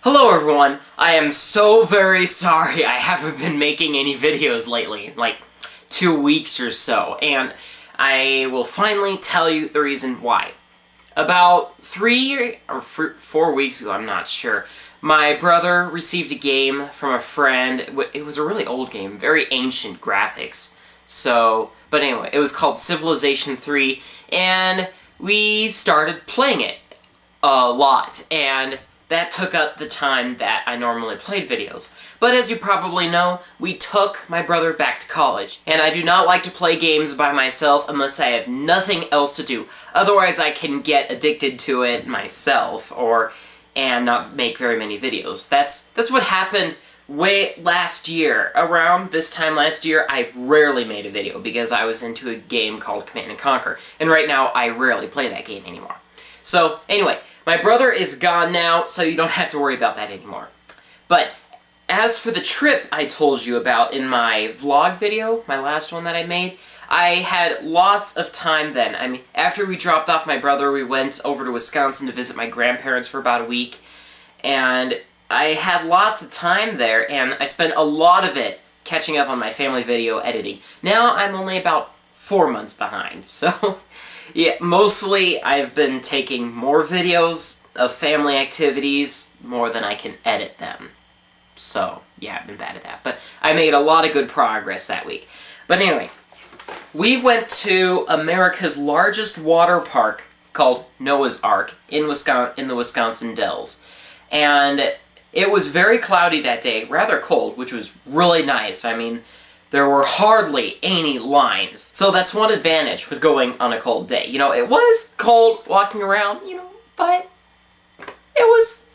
Hello everyone, I am so very sorry I haven't been making any videos lately, like 2 weeks or so, and I will finally tell you the reason why. About 3 or 4 weeks ago, I'm not sure, my brother received a game from a friend. It was a really old game, very ancient graphics, but anyway, it was called Civilization 3, and we started playing it a lot, and that took up the time that I normally played videos. But as you probably know, we took my brother back to college, and I do not like to play games by myself unless I have nothing else to do. Otherwise I can get addicted to it myself, and not make very many videos. That's what happened last year. Around this time last year, I rarely made a video because I was into a game called Command & Conquer, and right now I rarely play that game anymore. So, anyway, my brother is gone now, so you don't have to worry about that anymore. But, as for the trip I told you about in my vlog video, my last one that I made, I had lots of time then. I mean, after we dropped off my brother, we went over to Wisconsin to visit my grandparents for about a week, and I had lots of time there, and I spent a lot of it catching up on my family video editing. Now I'm only about 4 months behind, so yeah, mostly I've been taking more videos of family activities more than I can edit them. So, yeah, I've been bad at that. But I made a lot of good progress that week. But anyway, we went to America's largest water park called Noah's Ark in the Wisconsin Dells. And it was very cloudy that day, rather cold, which was really nice. I mean, there were hardly any lines. So that's one advantage with going on a cold day. You know, it was cold walking around, you know, but it was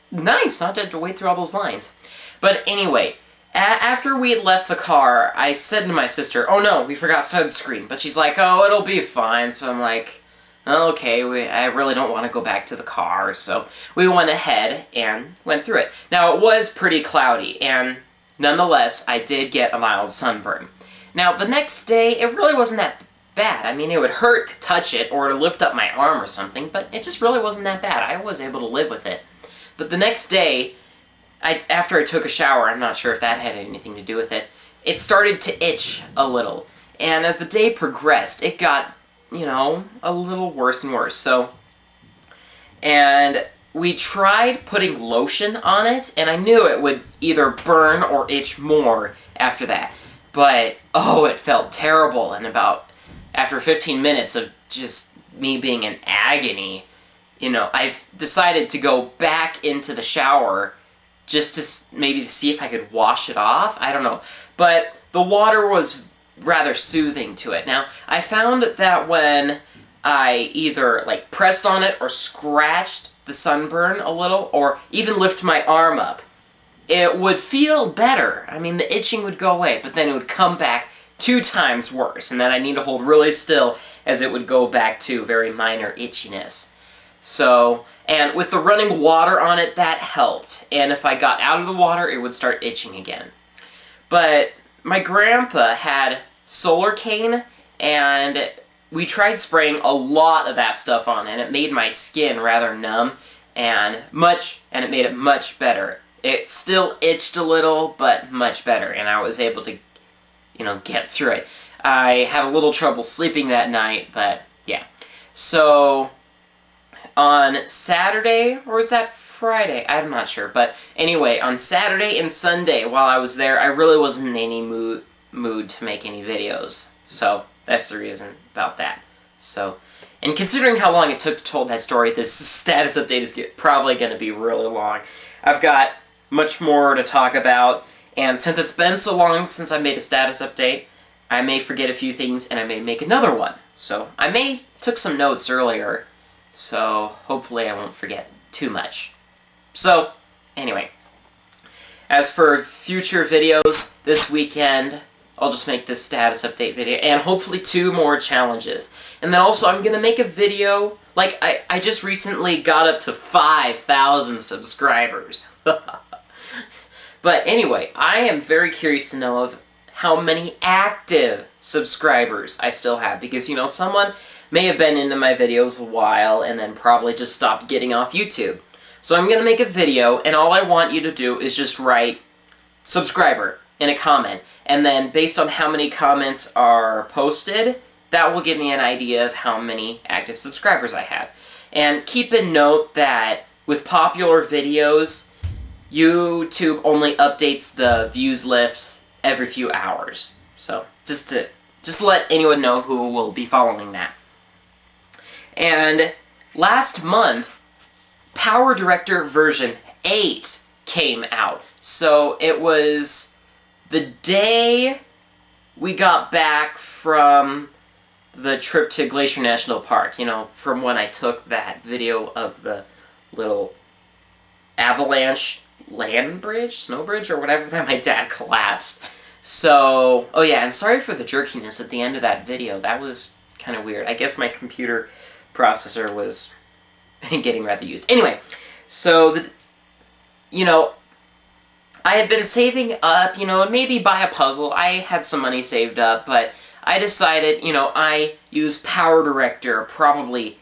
nice not to have to wait through all those lines. But anyway, after we had left the car, I said to my sister, oh no, we forgot sunscreen. But she's like, oh, it'll be fine. So I'm like, okay, I really don't want to go back to the car. So we went ahead and went through it. Now, it was pretty cloudy, and nonetheless, I did get a mild sunburn. Now, the next day, it really wasn't that bad. I mean, it would hurt to touch it or to lift up my arm or something, but it just really wasn't that bad. I was able to live with it. But the next day, after I took a shower, I'm not sure if that had anything to do with it, it started to itch a little. And as the day progressed, it got, you know, a little worse and worse. And we tried putting lotion on it, and I knew it would either burn or itch more after that. But, oh, it felt terrible, and after 15 minutes of just me being in agony, you know, I've decided to go back into the shower just to maybe see if I could wash it off. I don't know. But the water was rather soothing to it. Now, I found that when I either, like, pressed on it or scratched the sunburn a little, or even lift my arm up, it would feel better. I mean, the itching would go away, but then it would come back 2 times worse, and then I'd need to hold really still as it would go back to very minor itchiness. So, and with the running water on it, that helped. And if I got out of the water, it would start itching again. But my grandpa had Solar Cane, and we tried spraying a lot of that stuff on, and it made my skin rather numb, and it made it much better. It still itched a little, but much better, and I was able to, you know, get through it. I had a little trouble sleeping that night, but yeah. So, on Saturday, or was that Friday? I'm not sure, but anyway, on Saturday and Sunday, while I was there, I really wasn't in any mood to make any videos. So, that's the reason about that. So, and considering how long it took to tell that story, this status update is probably going to be really long. I've got much more to talk about, and since it's been so long since I made a status update, I may forget a few things, and I may make another one. So, I took some notes earlier, so hopefully I won't forget too much. So, anyway, as for future videos this weekend, I'll just make this status update video, and hopefully 2 more challenges. And then also, I'm going to make a video, like, I just recently got up to 5,000 subscribers. But anyway, I am very curious to know of how many active subscribers I still have, because, you know, someone may have been into my videos a while and then probably just stopped getting off YouTube. So I'm going to make a video, and all I want you to do is just write subscriber in a comment. And then based on how many comments are posted, that will give me an idea of how many active subscribers I have. And keep in note that with popular videos, YouTube only updates the views list every few hours. So just to let anyone know who will be following that. And last month, Power Director version 8 came out. So it was the day we got back from the trip to Glacier National Park, you know, from when I took that video of the little avalanche land bridge, snow bridge, or whatever that my dad collapsed. So, oh yeah, and sorry for the jerkiness at the end of that video. That was kind of weird. I guess my computer processor was getting rather used. Anyway, so, you know, I had been saving up, you know, maybe buy a puzzle. I had some money saved up, but I decided, you know, I use Power Director probably,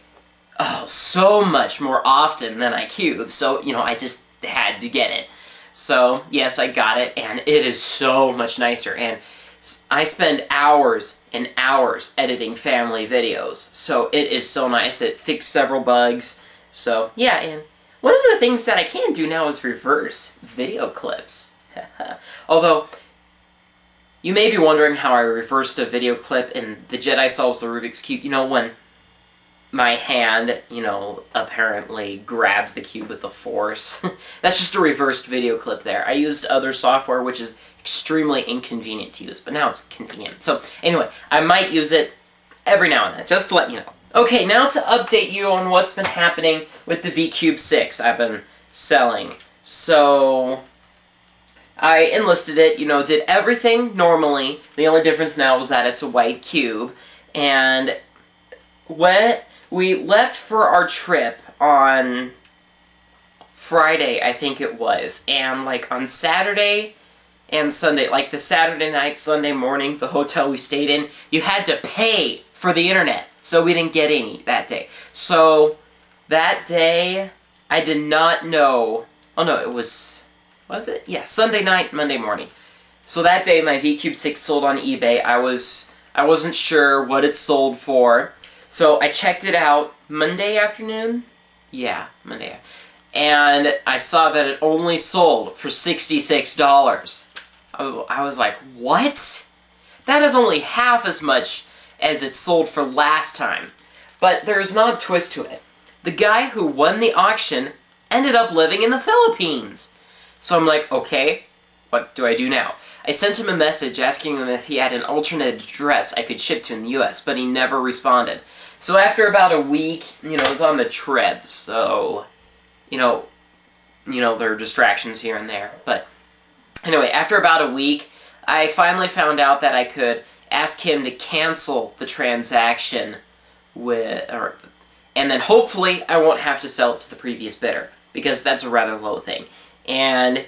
so much more often than I cube. So, you know, I just had to get it. So, yes, I got it, and it is so much nicer. And I spend hours and hours editing family videos. So it is so nice. It fixed several bugs. So, yeah, and one of the things that I can do now is reverse video clips. Although, you may be wondering how I reversed a video clip in The Jedi Solves the Rubik's Cube. You know, when my hand, you know, apparently grabs the cube with the force. That's just a reversed video clip there. I used other software, which is extremely inconvenient to use, but now it's convenient. So, anyway, I might use it every now and then, just to let you know. Okay, now to update you on what's been happening with the VCube 6 I've been selling. So, I enlisted it, you know, did everything normally. The only difference now is that it's a white cube. And when we left for our trip on Friday, I think it was, and like on Saturday and Sunday, like the Saturday night, Sunday morning, the hotel we stayed in, you had to pay for the internet. So we didn't get any that day. So that day, I did not know. Oh no, it was it? Yeah, Sunday night, Monday morning. So that day, my VCube 6 sold on eBay. I wasn't sure what it sold for. So I checked it out Monday afternoon. Yeah, Monday. And I saw that it only sold for $66. I was like, what? That is only half as much as it sold for last time. But there's not a twist to it. The guy who won the auction ended up living in the Philippines. So I'm like, okay, what do I do now? I sent him a message asking him if he had an alternate address I could ship to in the US, but he never responded. So after about a week, you know, I was on the trip, so, you know, there are distractions here and there. But anyway, after about a week, I finally found out that I could ask him to cancel the transaction and then hopefully I won't have to sell it to the previous bidder, because that's a rather low thing. And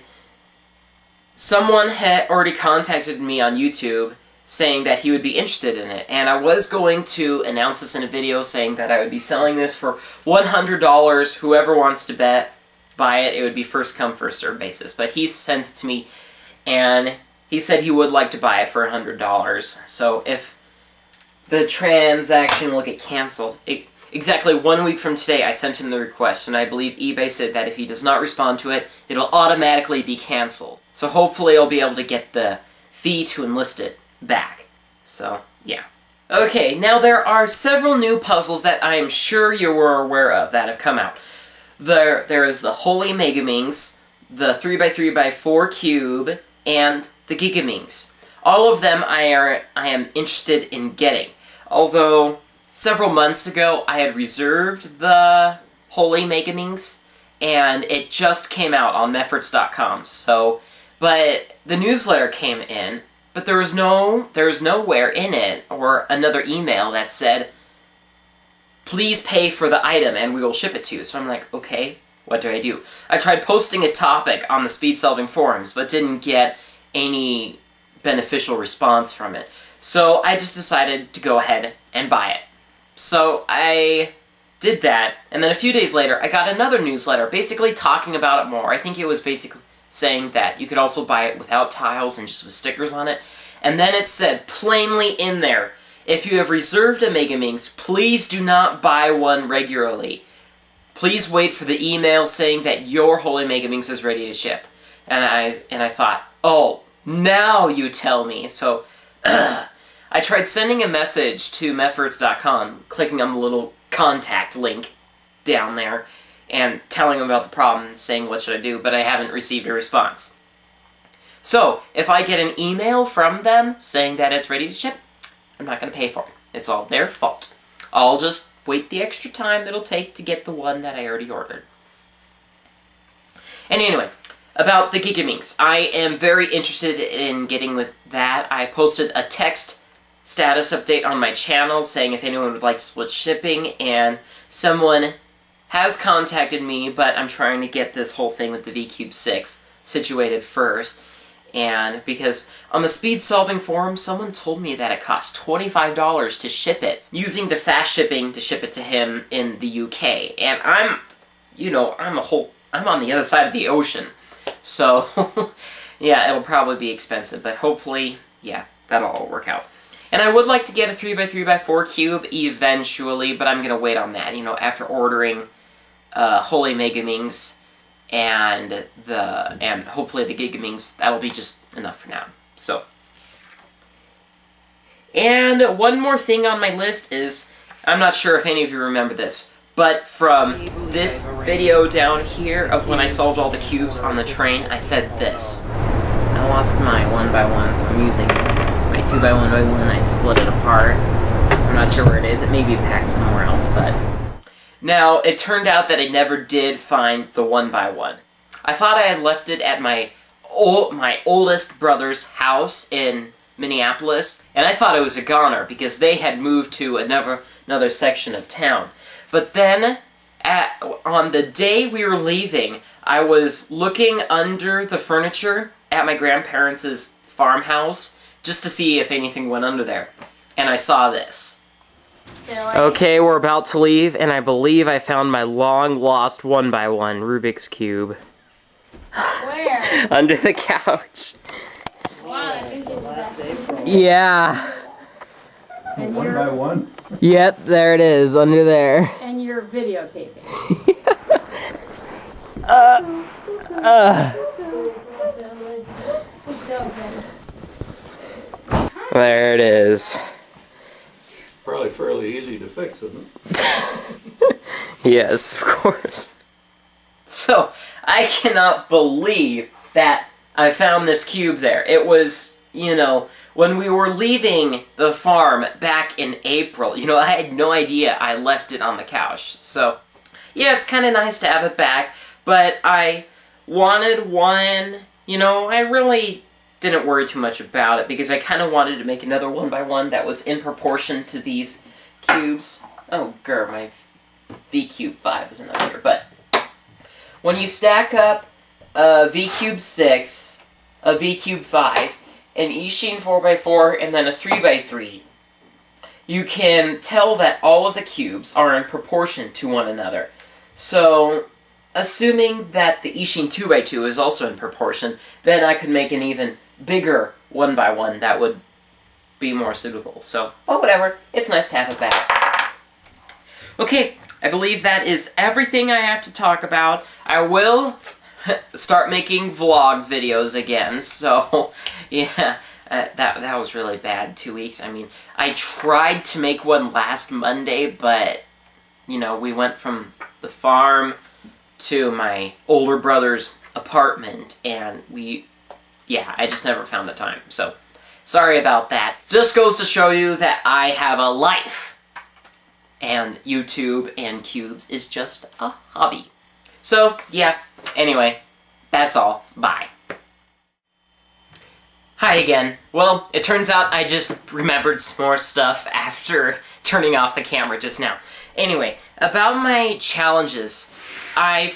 someone had already contacted me on YouTube saying that he would be interested in it, and I was going to announce this in a video saying that I would be selling this for $100. Whoever wants to buy it, it would be first come, first served basis. But he sent it to me, and he said he would like to buy it for $100. So if the transaction will get canceled, exactly 1 week from today, I sent him the request, and I believe eBay said that if he does not respond to it, it'll automatically be canceled. So hopefully I'll be able to get the fee to enlist it back. So, yeah. Okay, now there are several new puzzles that I am sure you were aware of that have come out. There is the Holy Megaminx, the 3x3x4 cube, and the Gigaminx. All of them I am interested in getting. Although, several months ago, I had reserved the Holy Megaminx, and it just came out on Mefferts.com, so, but the newsletter came in, but there was nowhere in it, or another email that said, please pay for the item and we will ship it to you. So I'm like, okay, what do I do? I tried posting a topic on the Speed Solving forums, but didn't get any beneficial response from it. So I just decided to go ahead and buy it. So I did that, and then a few days later, I got another newsletter basically talking about it more. I think it was basically saying that you could also buy it without tiles and just with stickers on it. And then it said plainly in there, if you have reserved a Megaminx, please do not buy one regularly. Please wait for the email saying that your Holy Megaminx is ready to ship. And I thought, oh, now you tell me. So I tried sending a message to Mefferts.com, clicking on the little contact link down there, and telling them about the problem, saying what should I do, but I haven't received a response. So, if I get an email from them saying that it's ready to ship, I'm not going to pay for it. It's all their fault. I'll just wait the extra time it'll take to get the one that I already ordered. And anyway, about the Gigaminx. I am very interested in getting with that. I posted a text status update on my channel saying if anyone would like to split shipping, and someone has contacted me, but I'm trying to get this whole thing with the VCube 6 situated first. And because on the Speed Solving forum, someone told me that it costs $25 to ship it, using the fast shipping to ship it to him in the UK. And I'm on the other side of the ocean. So, yeah, it'll probably be expensive, but hopefully, yeah, that'll all work out. And I would like to get a 3x3x4 cube eventually, but I'm going to wait on that, after ordering Holy Megaminx and hopefully the Gigaminx. That'll be just enough for now. So, and one more thing on my list is, I'm not sure if any of you remember this, but from this video down here of when I solved all the cubes on the train, I said this. I lost my 1x1, so I'm using my 2x1 and I split it apart. I'm not sure where it is. It may be packed somewhere else, but... Now, it turned out that I never did find the 1x1. I thought I had left it at my oldest brother's house in Minneapolis, and I thought it was a goner because they had moved to another section of town. But then, on the day we were leaving, I was looking under the furniture at my grandparents' farmhouse just to see if anything went under there. And I saw this. Okay, we're about to leave, and I believe I found my long-lost 1x1 Rubik's Cube. Where? Under the couch. Wow, I think it was that. Yeah. And 1x1? Yep, there it is, under there. And you're videotaping. There it is. Probably fairly easy to fix, isn't it? Yes, of course. So, I cannot believe that I found this cube there. It was, when we were leaving the farm back in April, I had no idea I left it on the couch. So, yeah, it's kind of nice to have it back, but I wanted one, I really didn't worry too much about it because I kind of wanted to make another 1x1 that was in proportion to these cubes. Oh, grr, my VCube 5 isn't up here, but when you stack up a VCube 6, a VCube 5, an Eachine 4x4, and then a 3x3, you can tell that all of the cubes are in proportion to one another. So, assuming that the Eachine 2x2 is also in proportion, then I could make an even bigger 1x1 that would be more suitable. So, well, whatever. It's nice to have it back. Okay, I believe that is everything I have to talk about. I will start making vlog videos again, so, yeah, that was really bad 2 weeks. I mean, I tried to make one last Monday, but, we went from the farm to my older brother's apartment, and I just never found the time, so sorry about that. Just goes to show you that I have a life, and YouTube and cubes is just a hobby. So, yeah, anyway, that's all. Bye. Hi again. Well, it turns out I just remembered some more stuff after turning off the camera just now. Anyway, about my challenges, I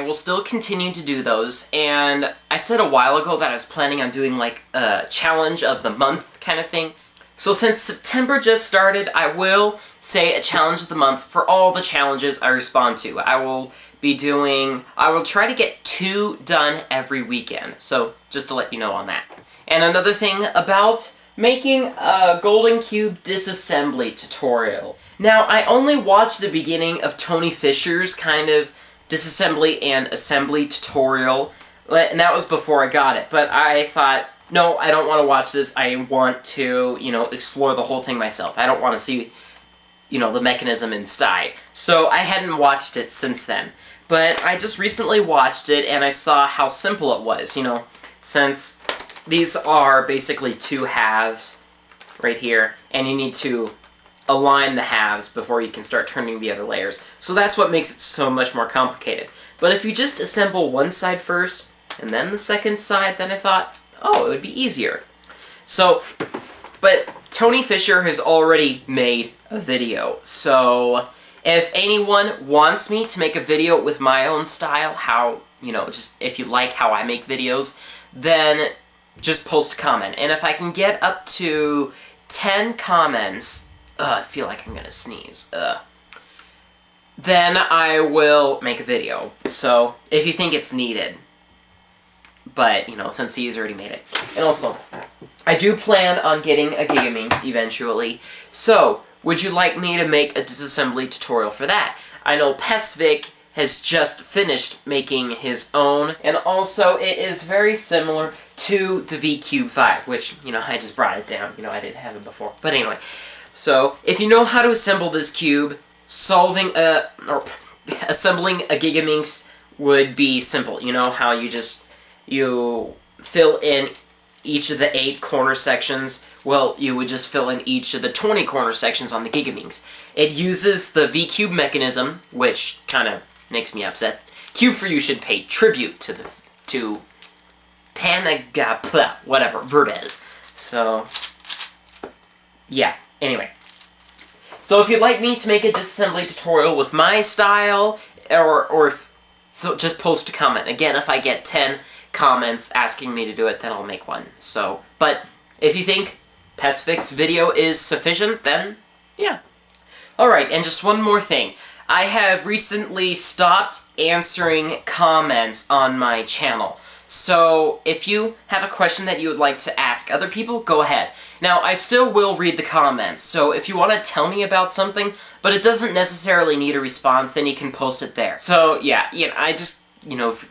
will still continue to do those, and I said a while ago that I was planning on doing like a challenge of the month kind of thing, So since September just started, I will say a challenge of the month for all the challenges I respond to. I will try to get 2 done every weekend. So just to let you know on that. And another thing about making a Golden Cube disassembly tutorial. Now, I only watched the beginning of Tony Fisher's kind of disassembly and assembly tutorial, and that was before I got it, but I thought, no, I don't want to watch this. I want to, explore the whole thing myself. I don't want to see, the mechanism inside. So I hadn't watched it since then. But I just recently watched it, and I saw how simple it was, since these are basically 2 halves right here, and you need to align the halves before you can start turning the other layers. So that's what makes it so much more complicated. But if you just assemble one side first, and then the second side, then I thought, oh, it would be easier. So, but Tony Fisher has already made a video, so if anyone wants me to make a video with my own style, how, just if you like how I make videos, then just post a comment. And if I can get up to 10 comments, I feel like I'm gonna sneeze, then I will make a video. So, if you think it's needed. But, since he's already made it. And also, I do plan on getting a Gigaminx eventually. So, would you like me to make a disassembly tutorial for that? I know Pesvik has just finished making his own, and also it is very similar to the VCube 5, which, I just brought it down. I didn't have it before. But anyway, so if you know how to assemble this cube, assembling a Gigaminx would be simple. You know how you fill in each of the 8 corner sections? Well, you would just fill in each of the 20 corner sections on the Gigaminx. It uses the VCube mechanism, which kind of makes me upset. Cube for You should pay tribute to whatever, Verdes. So, yeah, anyway. So if you'd like me to make a disassembly tutorial with my style, so just post a comment. Again, if I get 10 comments asking me to do it, then I'll make one. So, but if you think Pesvik's video is sufficient, then yeah. Alright, and just one more thing. I have recently stopped answering comments on my channel. So, if you have a question that you would like to ask other people, go ahead. Now, I still will read the comments, so if you want to tell me about something, but it doesn't necessarily need a response, then you can post it there. So, yeah, I just,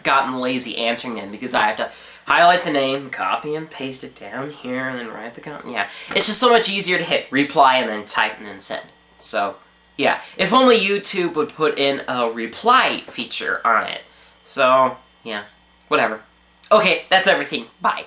gotten lazy answering them because I have to highlight the name, copy and paste it down here, and then write the comment. Yeah, it's just so much easier to hit reply and then type and then send. So, yeah, if only YouTube would put in a reply feature on it. So, yeah, whatever. Okay, that's everything. Bye.